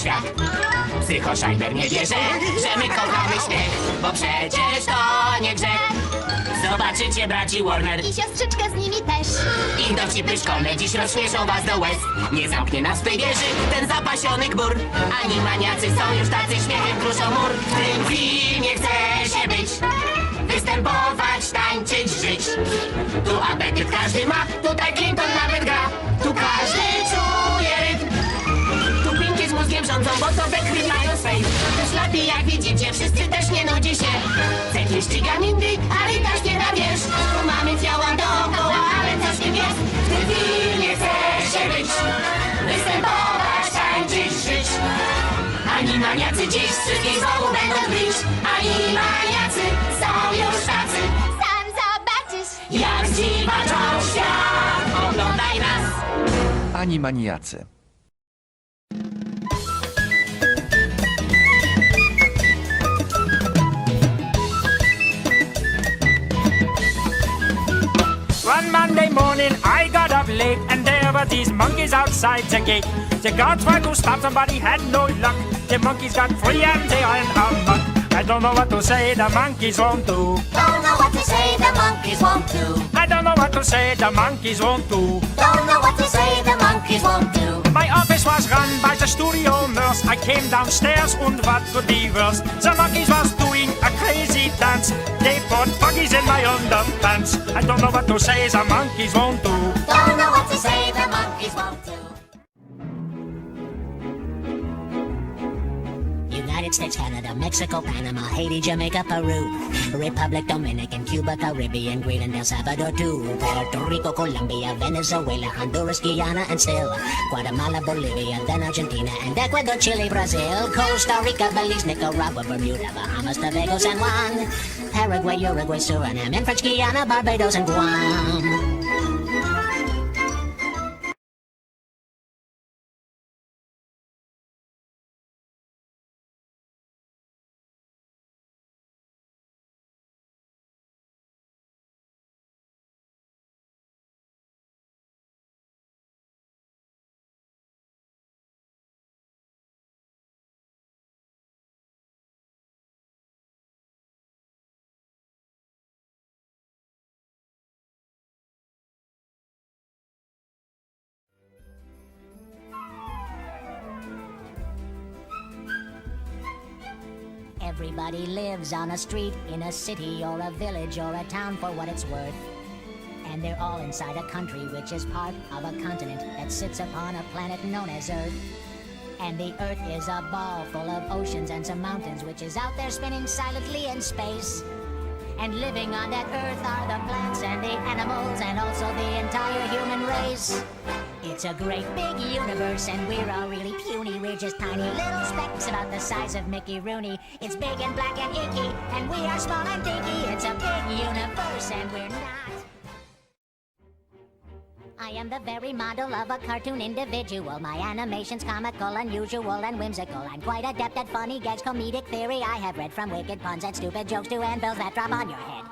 świat. Psychoszajber nie wierzy, że my kochamy śmiech, bo przecież to nie grzech. Zobaczycie braci Warner I siostrzyczkę z nimi też. ich dowcipy szkolne dziś rozśmieszą was do łez. Nie zamknie nas w tej wieży ten zapasiony gbur. Animaniacy są już tacy, śmiechem kruszą mur. W tym filmie chce się być, występować, tańczyć, żyć. Tu apetyt każdy ma, tutaj Clinton nawet gra. Tu każdy czuje rytm. Tu pinki z mózgiem rządzą, bo to we krwi mają swej. Też lepiej jak widzicie, wszyscy też nie nudzi się. Ceknie ściga mindy, ale i też nie da wiersz. Tu mamy ciała dookoła, ale coś nie jest. W tym filmie chce się być, występować, tańczyć, żyć. Animaniacy dziś wszystkich znowu będą bić. Animaniacy są już tacy. Sam zobaczysz. Jak zdziwaczą świat, oglądaj nas. Animaniacy. One Monday morning I got up late and there were these monkeys outside the gate. The guards tried to stop somebody, had no luck. The monkeys got free and they ran amok. I don't know what to say, the monkeys won't do. Don't know what to say, the monkeys won't do. I don't know what to say, the monkeys won't do. Don't know what to say, the monkeys won't do. My office was run by the studio nurse. I came downstairs and what could be worse? The monkeys was doing a crazy dance. They put buggies in my underpants. I don't know what to say, the monkeys won't do. Don't know what to say, the monkeys won't do. United States, Canada, Mexico, Panama, Haiti, Jamaica, Peru, Republic, Dominican, Cuba, Caribbean, Greenland, El Salvador, too, Puerto Rico, Colombia, Venezuela, Honduras, Guyana, and still Guatemala, Bolivia, then Argentina, and Ecuador, Chile, Brazil, Costa Rica, Belize, Nicaragua, Bermuda, Bahamas, Tobago, San Juan, Paraguay, Uruguay, Suriname, and French Guiana, Barbados, and Guam. Everybody lives on a street, in a city or a village or a town for what it's worth. And they're all inside a country which is part of a continent that sits upon a planet known as Earth. And the Earth is a ball full of oceans and some mountains which is out there spinning silently in space. And living on that Earth are the plants and the animals and also the entire human race. It's a great big universe and we're all really puny. We're just tiny little specks about the size of Mickey Rooney. It's big and black and inky and we are small and dinky. It's a big universe and we're not. I am the very model of a cartoon individual. My animation's comical, unusual, and whimsical. I'm quite adept at funny gags, comedic theory. I have read from wicked puns and stupid jokes to anvils that drop on your head.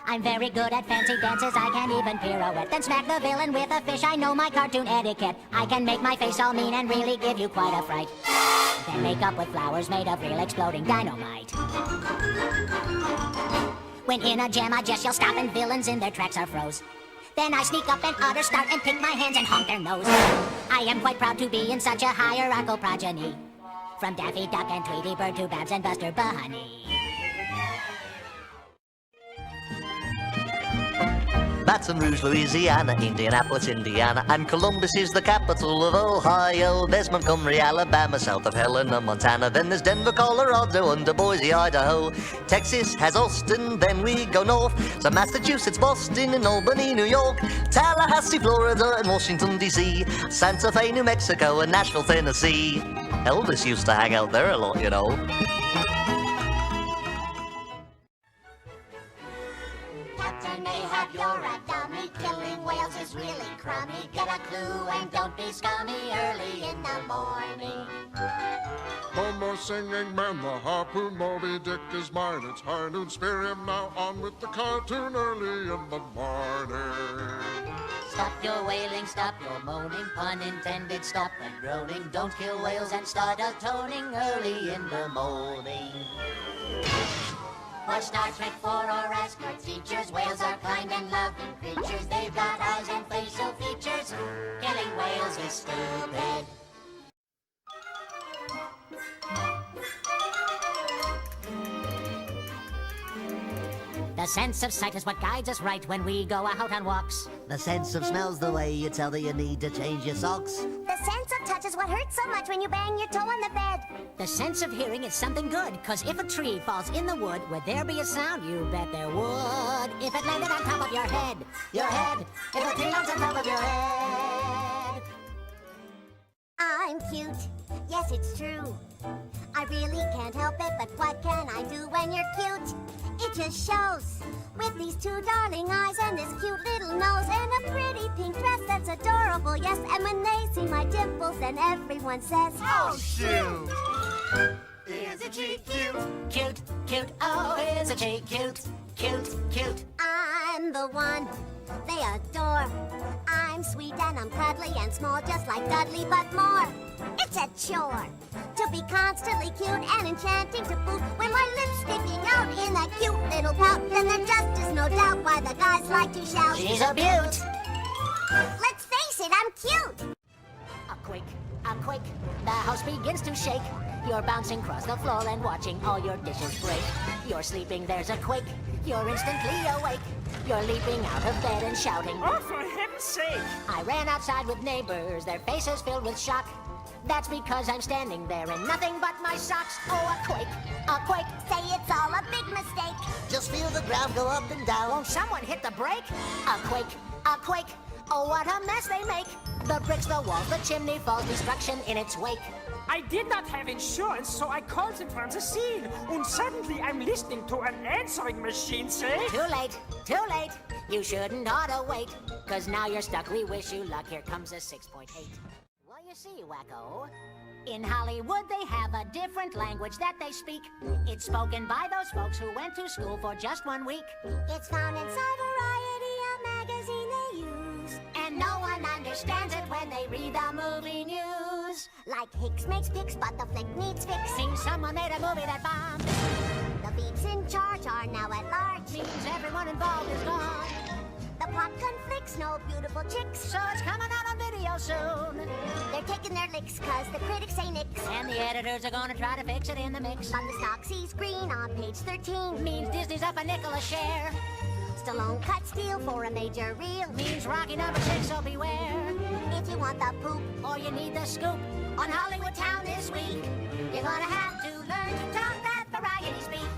I'm very good at fancy dances, I can even pirouette. Then smack the villain with a fish, I know my cartoon etiquette. I can make my face all mean and really give you quite a fright. Then make up with flowers made of real exploding dynamite. When in a jam I just yell stop and villains in their tracks are froze. Then I sneak up and utter start and pick my hands and honk their nose. I am quite proud to be in such a hierarchical progeny. From Daffy Duck and Tweety Bird to Babs and Buster Bunny. Baton Rouge, Louisiana, Indianapolis, Indiana, and Columbus is the capital of Ohio. There's Montgomery, Alabama, south of Helena, Montana. Then there's Denver, Colorado, under Boise, Idaho. Texas has Austin, then we go north. So Massachusetts, Boston, and Albany, New York. Tallahassee, Florida, and Washington, D.C. Santa Fe, New Mexico, and Nashville, Tennessee. Elvis used to hang out there a lot, you know. Captain Ahab, you're a dummy. Killing whales is really crummy. Get a clue and don't be scummy early in the morning. Momo singing man, the harpoon, Moby Dick is mine. It's high noon, spear him now, on with the cartoon early in the morning. Stop your wailing, stop your moaning, pun intended, stop and groaning. Don't kill whales and start atoning early in the morning. Watch Star Trek for or ask your teachers. Whales are kind and loving creatures. They've got eyes and facial features. Killing whales is stupid. The sense of sight is what guides us right when we go out on walks. The sense of smell's the way you tell that you need to change your socks. The sense of touch is what hurts so much when you bang your toe on the bed. The sense of hearing is something good, 'cause if a tree falls in the wood, would there be a sound? You bet there would. If it landed on top of your head, if a tree lands on top of your head. I'm cute, yes it's true. I really can't help it, but what can I do when you're cute? It just shows, with these two darling eyes and this cute little nose and a pretty pink dress that's adorable, yes. And when they see my dimples, then everyone says, oh shoot! Isn't she cute? Cute, cute, oh, isn't she cute? Cute, cute. I'm the one they adore. I'm sweet and I'm cuddly and small, just like Dudley, but more. It's a chore to be constantly cute and enchanting to boot. When my lips sticking out in a cute little pout, then there just is no doubt why the guys like to shout, She's a beaut. let's face it, I'm cute. A quake, the house begins to shake. You're bouncing across the floor and watching all your dishes break. You're sleeping, there's a quake. You're instantly awake. You're leaping out of bed and shouting, Oh, for heaven's sake! I ran outside with neighbors, their faces filled with shock. That's because I'm standing there in nothing but my socks. Oh, a quake, Say it's all a big mistake. Just feel the ground go up and down. won't someone hit the brake? A quake, oh, what a mess they make. The bricks, the walls, the chimney falls, destruction in its wake. I did not have insurance, so I called them from the scene. And suddenly I'm listening to an answering machine say... Too late, you shouldn't ought to wait. 'Cause now you're stuck, we wish you luck, here comes a 6.8. Well, you see, wacko, in Hollywood they have a different language that they speak. It's spoken by those folks who went to school for just 1 week. It's found inside Variety, a magazine they use. And no one understands it when they read the movie news. Like Hicks makes pics, but the flick needs fix. Means someone made a movie that bombed. The beeps in charge are now at large. Means everyone involved is gone. The plot conflicts, no beautiful chicks. So it's coming out on video soon. They're taking their licks, 'cause the critics say nix. And the editors are gonna try to fix it in the mix. But the stock sees green on page 13. Means Disney's up a nickel a share. Stallone cut steel for a major reel. Means Rocky #6, so beware. If you want the poop, Or you need the scoop on Hollywood Town this week, you're gonna have to learn to talk that variety speak.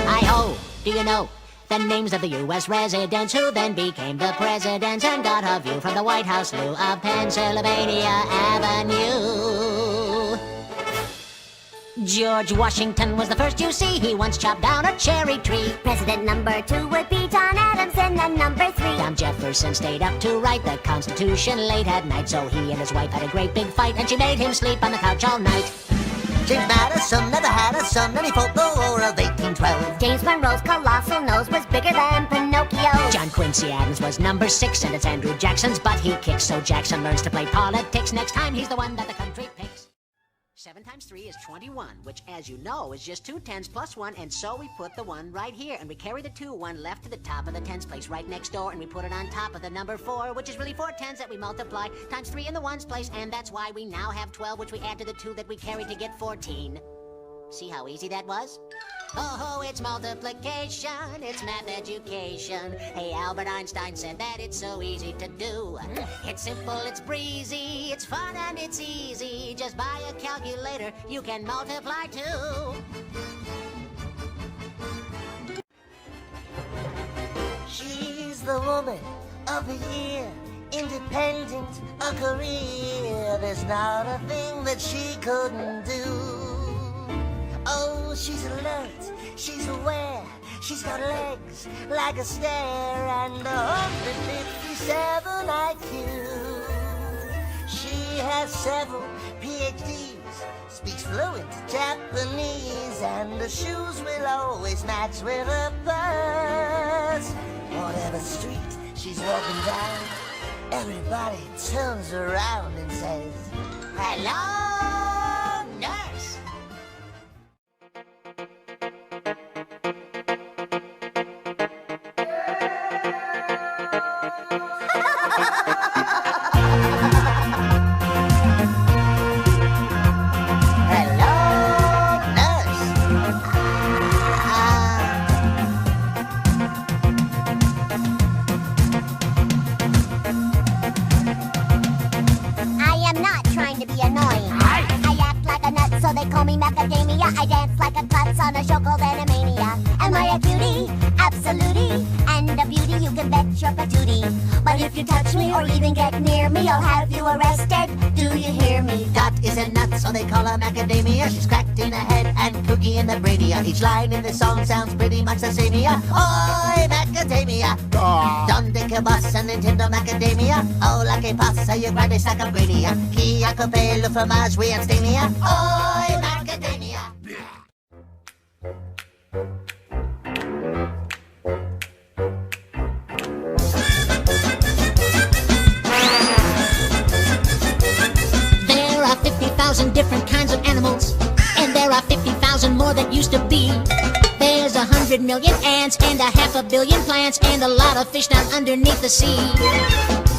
Hi-ho, do you know the names of the U.S. residents who then became the presidents and got a view from the White House loo of Pennsylvania Avenue? George Washington was the first you see. He once chopped down a cherry tree. President number 2 would be John Adams, and then number 3. Tom Jefferson stayed up to write the Constitution late at night, so he and his wife had a great big fight, and she made him sleep on the couch all night. James Madison never had a son, and he fought the War of 1812. James Monroe's colossal nose was bigger than Pinocchio's. John Quincy Adams was number 6, and it's Andrew Jackson's butt he kicks, so Jackson learns to play politics. Next time he's the one that the country picks. 7 times 3 is 21, which, as you know, is just 2 tens plus 1, and so we put the 1 right here, and we carry the 2 1 left to the top of the tens place right next door, and we put it on top of the number 4, which is really 4 tens that we multiply times 3 in the ones place, and that's why we now have 12, which we add to the 2 that we carried to get 14. See how easy that was? Oh, it's multiplication, it's math education. Hey, Albert Einstein said that it's so easy to do. It's simple, it's breezy, it's fun and it's easy. Just buy a calculator, you can multiply too. She's the woman of the year, independent, a career. There's not a thing that she couldn't do. Oh, she's alert, she's aware, she's got legs like a stair and 157 IQ. She has several PhDs, speaks fluent Japanese, and the shoes will always match with her purse. Whatever street she's walking down, everybody turns around and says, "Hello, nurse." So they call me macadamia. I dance like a klutz on a show called Animania. Am I a cutie? Absolutely. And a beauty, you can bet your patootie. But if you touch me or even get near me, I'll have you arrested. Do you hear me? Dot is a nut, so they call her macadamia. She's cracked in the head and kooky in the brainia. Each line in the song sounds pretty much the same here. Oi, macadamia! Donde que vas a Nintendo macadamia? Oh, la que pasa, you grind a sack of grania. Qui a coupé le fromage, we and stamia. Oi, macadamia! There are 50,000 different kinds of animals, and there are 50,000 more that used to be. There's 100 million ants and a 500 million plants and a lot of fish down underneath the sea.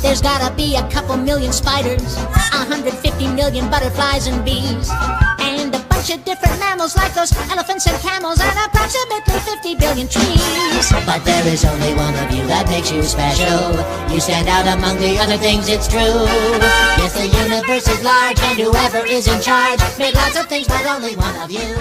There's gotta be a couple million spiders, 150 million butterflies and bees, and a bunch of different mammals like those elephants and camels, and approximately 50 billion trees. But there is only one of you that makes you special. You stand out among the other things, it's true. Yes, the universe is large, and whoever is in charge made lots of things, but only one of you.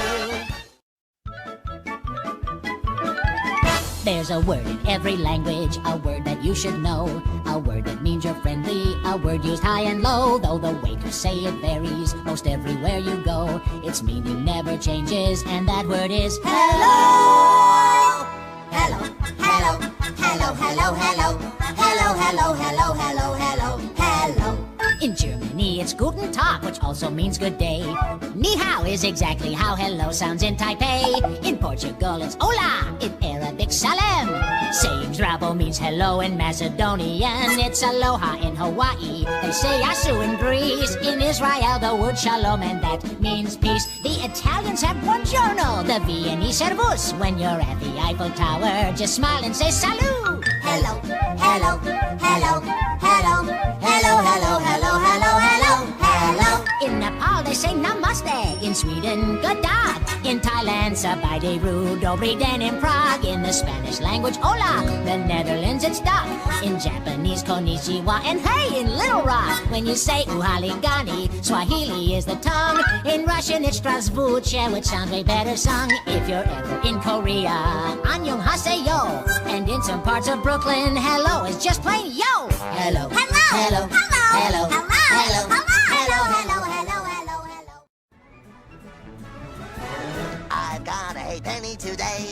There's a word in every language, a word that you should know, a word that means you're friendly, a word used high and low. Though the way to say it varies most everywhere you go, its meaning never changes, and that word is Hello! Hello, hello, hello, hello, hello. Hello, hello, hello, hello, hello, hello. In Germany, it's Guten Tag, which also means good day. Ni hao is exactly how hello sounds in Taipei. In Portugal, it's hola. In Arabic, salam. Saying bravo means hello in Macedonian. It's aloha in Hawaii. They say asu in Greece. In Israel, the word shalom, and that means peace. The Italians have buongiorno. The Viennese servus. When you're at the Eiffel Tower, just smile and say salut. Hello, hello, hello, hello, hello, hello, hello, hello, hello, hello. In Nepal, they say namaste. In Sweden, good dag. In Thailand, sabaideru, dobri den. In Prague, in the Spanish language, hola. The Netherlands, it's dag. In Japanese, konnichiwa. And hey, in Little Rock, when you say uhaligani, Swahili is the tongue. In Russian, it's Strasbourg, which sounds way better sung. If you're ever in Korea, annyeonghaseyo. And in some parts of Brooklyn, hello is just plain yo. Hello, Hello, hello, hello, hello, hello, hello. hello, hello, hello, hello, hello. I've got a halfpenny today.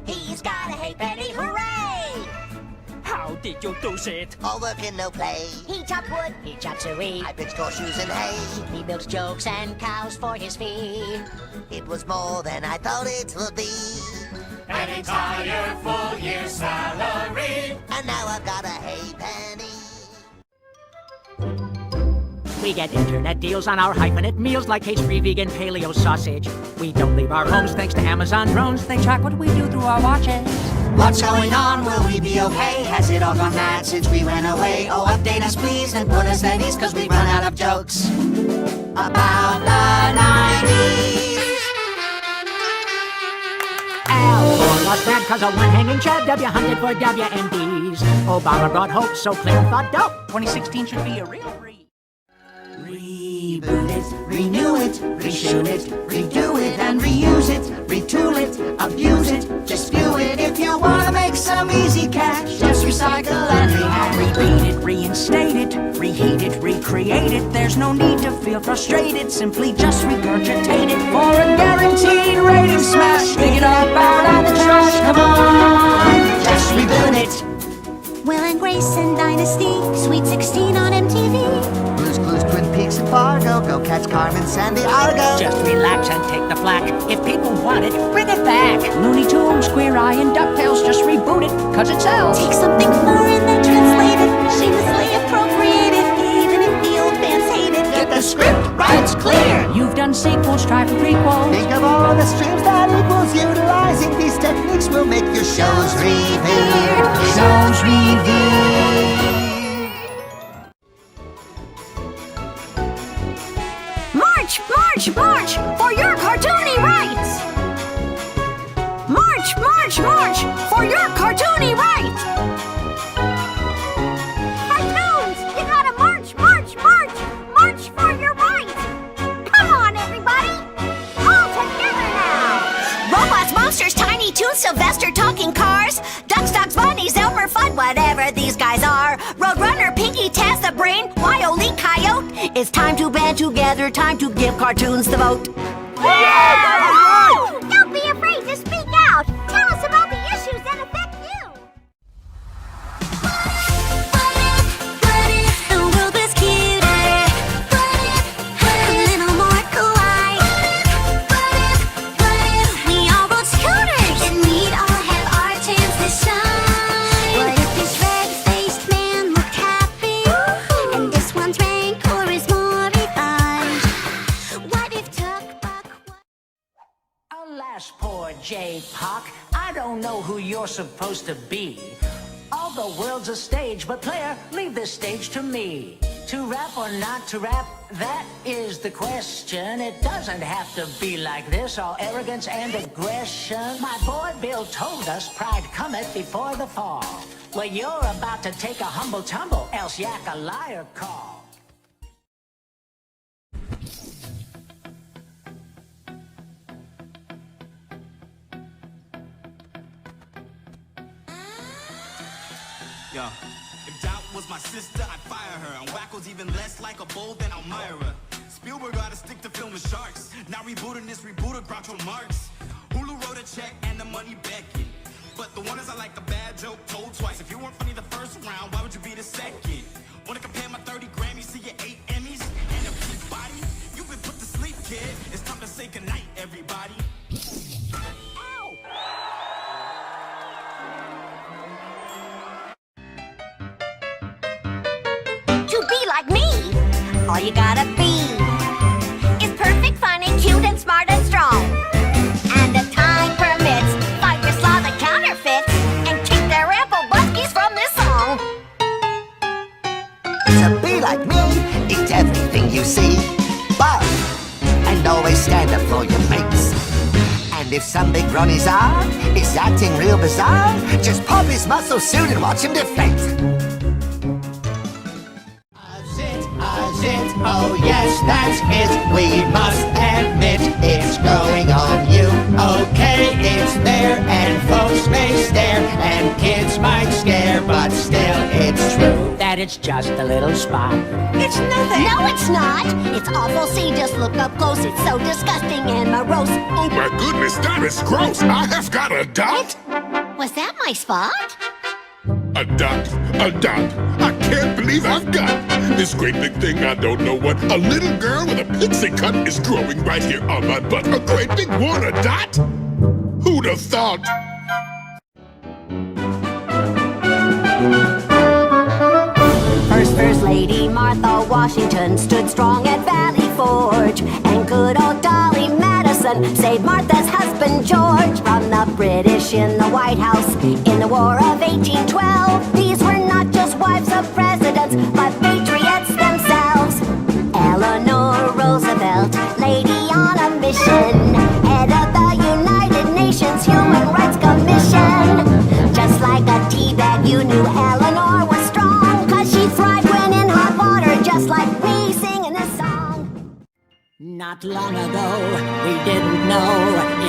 He's got a halfpenny, hooray! How did you do it? All work and no play. He chopped wood, He chops suey. I pitched horseshoes and hay. He builds jokes and cows for his fee. It was more than I thought it would be. An entire full year's salary. And now I've got a halfpenny. We get internet deals on our hyphenate meals like cage-free vegan paleo sausage. We don't leave our homes thanks to Amazon drones. They track what we do through our watches. What's going on? Will we be okay? Has it all gone mad since we went away? Oh, update us please and put us at ease, 'cause we've run out of jokes about the 90s. Al lost bad 'cause of one hanging chad. W hunted for WMDs. Obama brought hope, so Clinton thought dope. 2016 should be a real Reboot it, renew it, reshoot it, redo it and reuse it, retool it, abuse it, just spew it. If you wanna make some easy cash, just recycle and rehash. Repeat it, reinstate it, reheat it, recreate it. There's no need to feel frustrated, simply just regurgitate it for a guaranteed rating smash. Dig it up out of the trash, come on, just reboot it. Will and Grace and Dynasty, Sweet 16 on MTV. Blue's Clues, Fargo, go catch Carmen Sandiego. Just relax and take the flak. If people want it, bring it back. Looney Tunes, Queer Eye, and DuckTales, just reboot it, cause it sells. Take something foreign, then translate it. Shamelessly appropriate it, even if the old fans hate it. Get the script right, it's clear. You've done sequels, try for prequels. Think of all the streams that equals. Utilizing these techniques will make your shows revered. Shows revered. March, march, march for your cartoony rights! March, march, march for your cartoony rights! Cartoons, you gotta march, march, march, march for your rights! Come on, everybody! All together now! Robots, monsters, Tiny Toons, Sylvester, talking cars, ducks, dogs, bunnies, Elmer Fudd, whatever these guys are. Roadrunner, Pinky, Taz, the Brain, Wile E. Coyote. It's time to band together, time to give cartoons the vote. Yeah! Don't be afraid to speak out. Tell us about the issues that affect you. The world is cuter. A little more kawaii. We all rode scooters, and we'd all have our chance to shine. What if this red-faced man looked happy, and this one's rancor is more refined? What if Tuck Buck was... Alas, poor J-Pock, I don't know who you're supposed to be. All the world's a stage, but player, leave this stage to me. To rap or not to rap, that is the question. It doesn't have to be like this, all arrogance and aggression. My boy Bill told us pride cometh before the fall. Well, you're about to take a humble tumble, else yak a liar call. Yo, if Doubt was my sister, I'd fire her. And Wacko's even less like a bull than Elmira. Spielberg gotta stick to film with sharks. Now rebooting this rebooter, Groucho Marx. Hulu wrote a check and the money beckon. But the one is I like a bad joke told twice. If you weren't funny the first round, why would you be the second? Wanna compare my 30 Grammys to your 8 Emmys? And a big body? You've been put to sleep, kid. It's time to say goodnight, everybody. To be like me, all you gotta be is perfect, fun, and cute, and smart, and strong. And if time permits, fight your slaw the counterfeits and kick their ample buskies from this song. To be like me, eat everything you see. Bark, and always stand up for your mates. And if some big Ronnie's arm is acting real bizarre, just pop his muscle suit and watch him deflate. Oh yes, that's it. We must admit it's growing on you. Okay, it's there, and folks may stare, and kids might scare, but still it's true That it's just a little spot. It's nothing. No, it's not. It's awful. See, just look up close. It's so disgusting and morose. Oh my goodness, that is gross. I have got a dot. Was that my spot? A dot, a dot. I can't believe I've got this great big thing. I don't know what. A little girl with a pixie cut is growing right here on my butt. A great big one, a dot? Who'd have thought? First Lady Martha Washington stood strong at Valley Forge, and good old Dolly Madison saved Martha's husband George from the British in the White House in the War of 1812. These were not just wives of presidents, but patriots themselves. Eleanor Roosevelt, lady on a mission, head of the United Nations Human Rights Commission. Just like a tea bag, you knew Eleanor was strong, 'cause she thrived when in hot water, just like me singing this song. Not long ago, we didn't know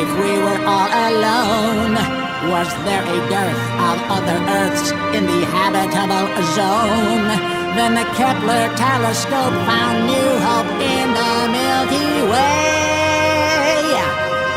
if we were all alone. Was there a dearth of other Earths in the habitable zone? Then the Kepler telescope found new hope in the Milky Way.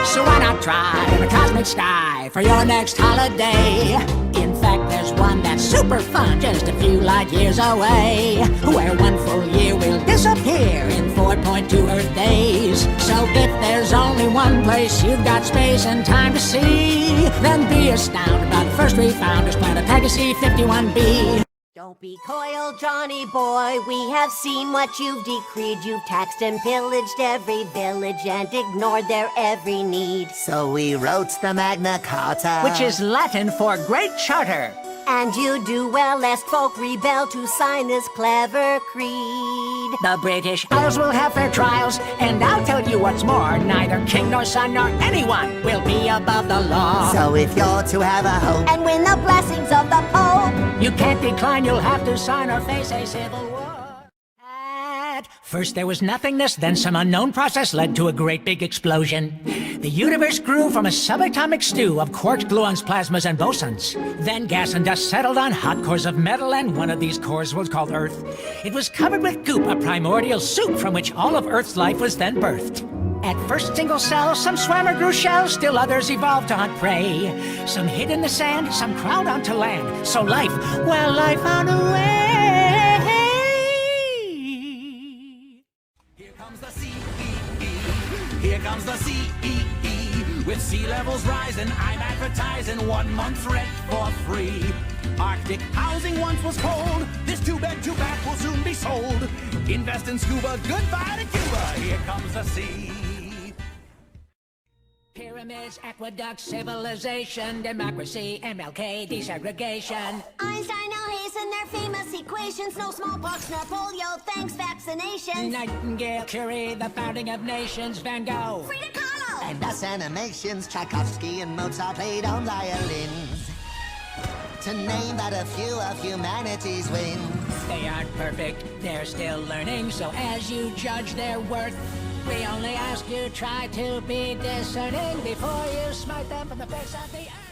So why not try the cosmic sky for your next holiday? In fact, there's one that's super super fun just a few light years away, where 1 full year will disappear in 4.2 Earth days. So if there's only one place you've got space and time to see, then be astounded by the first three founders, Planet Pegasus 51b. Don't be coy, old Johnny boy, we have seen what you've decreed. You've taxed and pillaged every village and ignored their every need. So we wrote the Magna Carta, Which is Latin for Great Charter. And you do well lest folk rebel to sign this clever creed. The British Isles will have fair trials, and I'll tell you what's more, neither king nor son nor anyone will be above the law. So if you're to have a hope And win the blessings of the Pope, You can't decline, you'll have to sign or face a civil war. At first there was nothingness, then some unknown process led to a great big explosion. The universe grew from a subatomic stew of quarks, gluons, plasmas, and bosons. Then gas and dust settled on hot cores of metal, and one of these cores was called Earth. It was covered with goop, a primordial soup from which all of Earth's life was then birthed. At first single cells, some swam or grew shells, still others evolved to hunt prey. Some hid in the sand, some crawled onto land. So life found a way. Here comes the C-E-E, here comes the C-E-E. With sea levels rising, I'm advertising 1 month's rent for free. Arctic housing once was cold, this 2-bed, 2-bath will soon be sold. Invest in scuba, goodbye to Cuba, here comes the sea. Pyramids, aqueducts, civilization, democracy, MLK, desegregation. Einstein, hasten their famous equations. No smallpox, nor polio, thanks vaccinations. Nightingale, Curie, the founding of nations, Van Gogh. Frida Kahlo! and us animations, Tchaikovsky and Mozart played on violins. To name but a few of humanity's wins. They aren't perfect, they're still learning, so as you judge their worth, we only ask you try to be discerning before you smite them from the face of the earth.